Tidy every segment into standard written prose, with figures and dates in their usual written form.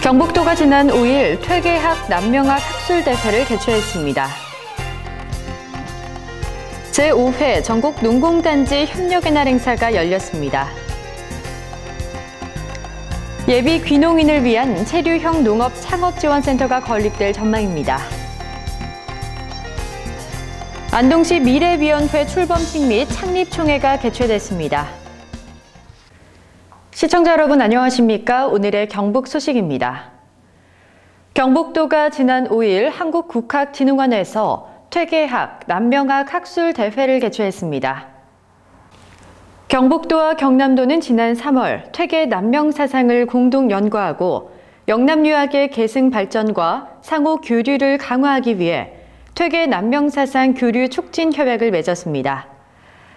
경북도가 지난 5일 퇴계학 남명학 학술대회를 개최했습니다. 제5회 전국 농공단지 협력의 날 행사가 열렸습니다. 예비 귀농인을 위한 체류형 농업 창업지원센터가 건립될 전망입니다. 안동시 미래위원회 출범식 및 창립총회가 개최됐습니다. 시청자 여러분 안녕하십니까? 오늘의 경북 소식입니다. 경북도가 지난 5일 한국국학진흥원에서 퇴계학, 남명학 학술대회를 개최했습니다. 경북도와 경남도는 지난 3월 퇴계 남명 사상을 공동 연구하고 영남유학의 계승 발전과 상호 교류를 강화하기 위해 퇴계 남명 사상 교류 촉진 협약을 맺었습니다.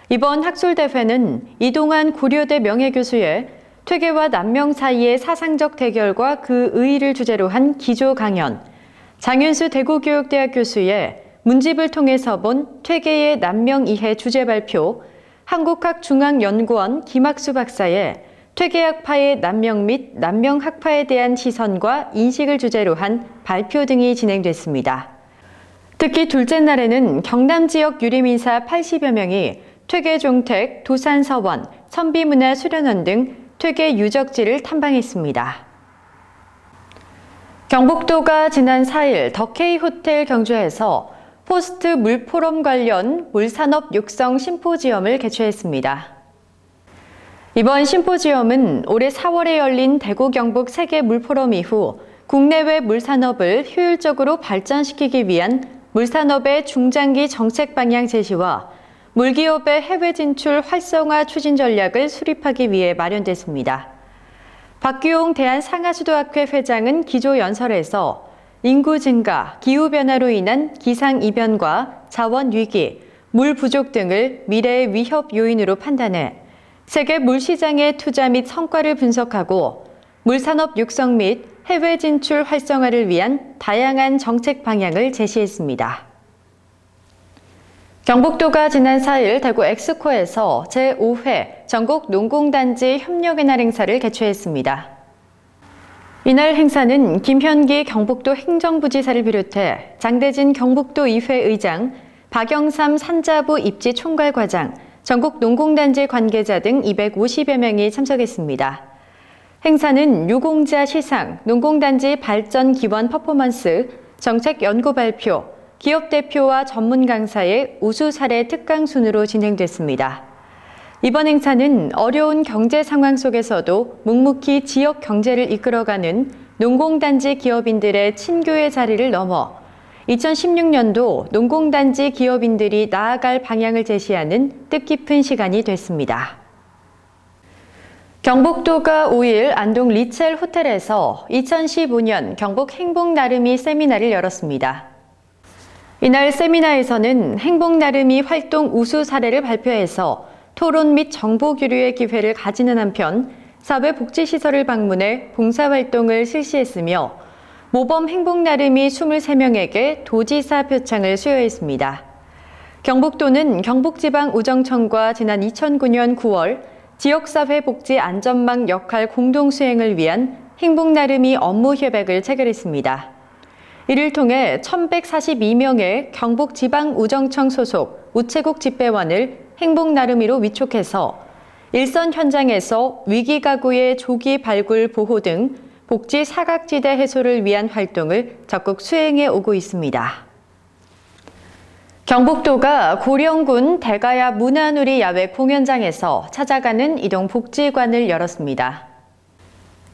이번 학술대회는 이동환 고려대 명예교수의 퇴계와 남명 사이의 사상적 대결과 그 의의를 주제로 한 기조 강연, 장윤수 대구교육대학 교수의 문집을 통해서 본 퇴계의 남명 이해 주제 발표, 한국학중앙연구원 김학수 박사의 퇴계학파의 남명 및 남명학파에 대한 시선과 인식을 주제로 한 발표 등이 진행됐습니다. 특히 둘째 날에는 경남 지역 유림인사 80여 명이 퇴계종택, 도산서원, 선비문화수련원 등 퇴계 유적지를 탐방했습니다. 경북도가 지난 4일 더케이 호텔 경주에서 포스트 물포럼 관련 물산업 육성 심포지엄을 개최했습니다. 이번 심포지엄은 올해 4월에 열린 대구 경북 세계 물포럼 이후 국내외 물산업을 효율적으로 발전시키기 위한 물산업의 중장기 정책 방향 제시와 물기업의 해외 진출 활성화 추진 전략을 수립하기 위해 마련됐습니다. 박규홍 대한상하수도학회 회장은 기조연설에서 인구 증가, 기후변화로 인한 기상이변과 자원위기, 물 부족 등을 미래의 위협 요인으로 판단해 세계 물시장의 투자 및 성과를 분석하고 물산업 육성 및 해외 진출 활성화를 위한 다양한 정책 방향을 제시했습니다. 경북도가 지난 4일 대구 엑스코에서 제5회 전국 농공단지 협력의 날 행사를 개최했습니다. 이날 행사는 김현기 경북도 행정부지사를 비롯해 장대진 경북도의회 의장, 박영삼 산자부 입지 총괄과장, 전국 농공단지 관계자 등 250여 명이 참석했습니다. 행사는 유공자 시상, 농공단지 발전 기원 퍼포먼스, 정책 연구 발표, 기업 대표와 전문 강사의 우수 사례 특강 순으로 진행됐습니다. 이번 행사는 어려운 경제 상황 속에서도 묵묵히 지역 경제를 이끌어가는 농공단지 기업인들의 친교의 자리를 넘어 2016년도 농공단지 기업인들이 나아갈 방향을 제시하는 뜻깊은 시간이 됐습니다. 경북도가 5일 안동 리첼 호텔에서 2015년 경북 행복나름이 세미나를 열었습니다. 이날 세미나에서는 행복나름이 활동 우수 사례를 발표해서 토론 및 정보 교류의 기회를 가지는 한편 사회복지시설을 방문해 봉사활동을 실시했으며 모범 행복나름이 23명에게 도지사 표창을 수여했습니다. 경북도는 경북지방우정청과 지난 2009년 9월 지역사회복지 안전망 역할 공동수행을 위한 행복나름이 업무협약을 체결했습니다. 이를 통해 1,142명의 경북지방우정청 소속 우체국 집배원을 행복나름이로 위촉해서 일선 현장에서 위기가구의 조기 발굴 보호 등 복지 사각지대 해소를 위한 활동을 적극 수행해 오고 있습니다. 경북도가 고령군 대가야 문화누리 야외 공연장에서 찾아가는 이동복지관을 열었습니다.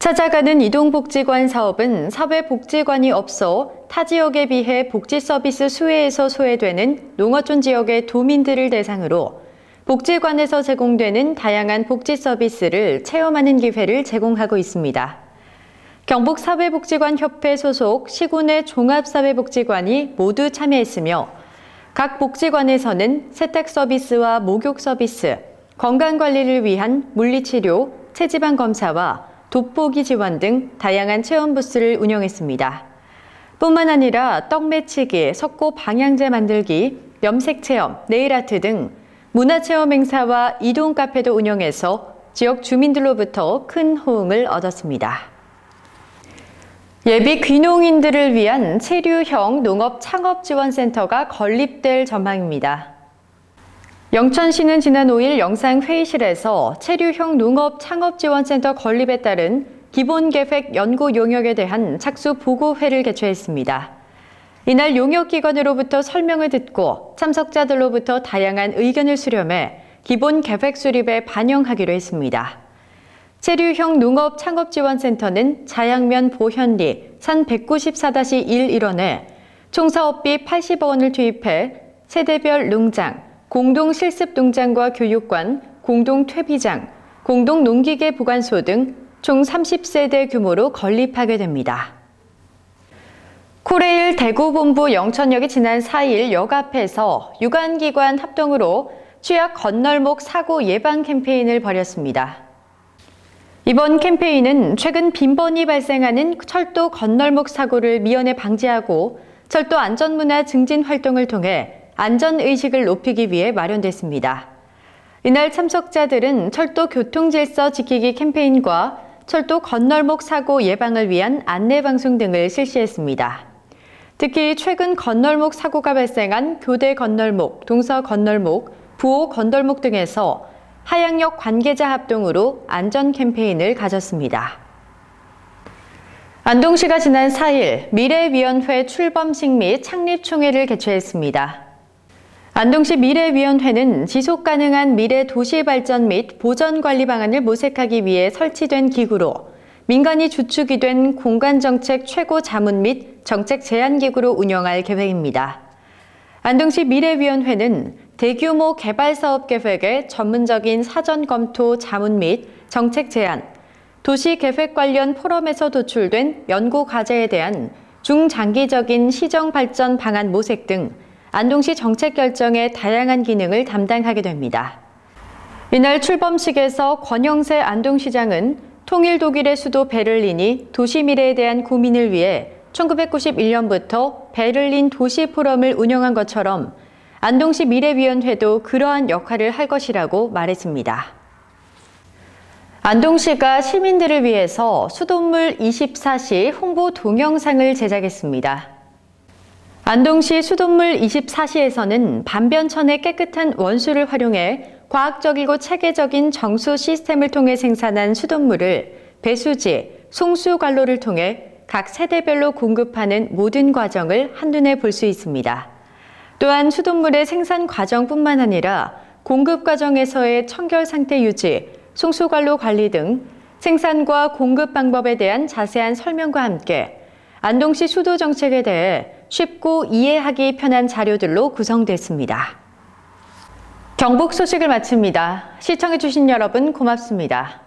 찾아가는 이동복지관 사업은 사회복지관이 없어 타 지역에 비해 복지 서비스 수혜에서 소외되는 농어촌 지역의 도민들을 대상으로 복지관에서 제공되는 다양한 복지 서비스를 체험하는 기회를 제공하고 있습니다. 경북사회복지관협회 소속 시군의 종합사회복지관이 모두 참여했으며 각 복지관에서는 세탁 서비스와 목욕 서비스, 건강관리를 위한 물리치료, 체지방 검사와 돋보기 지원 등 다양한 체험 부스를 운영했습니다. 뿐만 아니라 떡 매치기, 석고 방향제 만들기, 염색 체험, 네일아트 등 문화체험 행사와 이동 카페도 운영해서 지역 주민들로부터 큰 호응을 얻었습니다. 예비 귀농인들을 위한 체류형 농업창업지원센터가 건립될 전망입니다. 영천시는 지난 5일 영상회의실에서 체류형 농업창업지원센터 건립에 따른 기본계획 연구 용역에 대한 착수 보고회를 개최했습니다. 이날 용역기관으로부터 설명을 듣고 참석자들로부터 다양한 의견을 수렴해 기본계획 수립에 반영하기로 했습니다. 체류형 농업창업지원센터는 자양면 보현리 산 194-1 일원에 총사업비 80억 원을 투입해 세대별 농장, 공동실습농장과 교육관, 공동퇴비장, 공동농기계 보관소 등 총 30세대 규모로 건립하게 됩니다. 코레일 대구본부 영천역이 지난 4일 역 앞에서 유관기관 합동으로 취약 건널목 사고 예방 캠페인을 벌였습니다. 이번 캠페인은 최근 빈번히 발생하는 철도 건널목 사고를 미연에 방지하고 철도 안전문화 증진 활동을 통해 안전의식을 높이기 위해 마련됐습니다. 이날 참석자들은 철도 교통질서 지키기 캠페인과 철도 건널목 사고 예방을 위한 안내방송 등을 실시했습니다. 특히 최근 건널목 사고가 발생한 교대 건널목, 동서 건널목, 부호 건널목 등에서 하양역 관계자 합동으로 안전 캠페인을 가졌습니다. 안동시가 지난 4일 미래위원회 출범식 및 창립총회를 개최했습니다. 안동시 미래위원회는 지속가능한 미래 도시발전 및 보전관리 방안을 모색하기 위해 설치된 기구로 민간이 주축이 된 공간정책 최고자문 및 정책제안기구로 운영할 계획입니다. 안동시 미래위원회는 대규모 개발사업계획의 전문적인 사전검토 자문 및 정책제안, 도시계획 관련 포럼에서 도출된 연구과제에 대한 중장기적인 시정발전 방안 모색 등 안동시 정책 결정의 다양한 기능을 담당하게 됩니다. 이날 출범식에서 권영세 안동시장은 통일 독일의 수도 베를린이 도시 미래에 대한 고민을 위해 1991년부터 베를린 도시 포럼을 운영한 것처럼 안동시 미래위원회도 그러한 역할을 할 것이라고 말했습니다. 안동시가 시민들을 위해서 수돗물 24시 홍보 동영상을 제작했습니다. 안동시 수돗물 24시에서는 반변천의 깨끗한 원수를 활용해 과학적이고 체계적인 정수 시스템을 통해 생산한 수돗물을 배수지, 송수관로를 통해 각 세대별로 공급하는 모든 과정을 한눈에 볼 수 있습니다. 또한 수돗물의 생산 과정뿐만 아니라 공급 과정에서의 청결 상태 유지, 송수관로 관리 등 생산과 공급 방법에 대한 자세한 설명과 함께 안동시 수도 정책에 대해 쉽고 이해하기 편한 자료들로 구성됐습니다. 경북 소식을 마칩니다. 시청해주신 여러분 고맙습니다.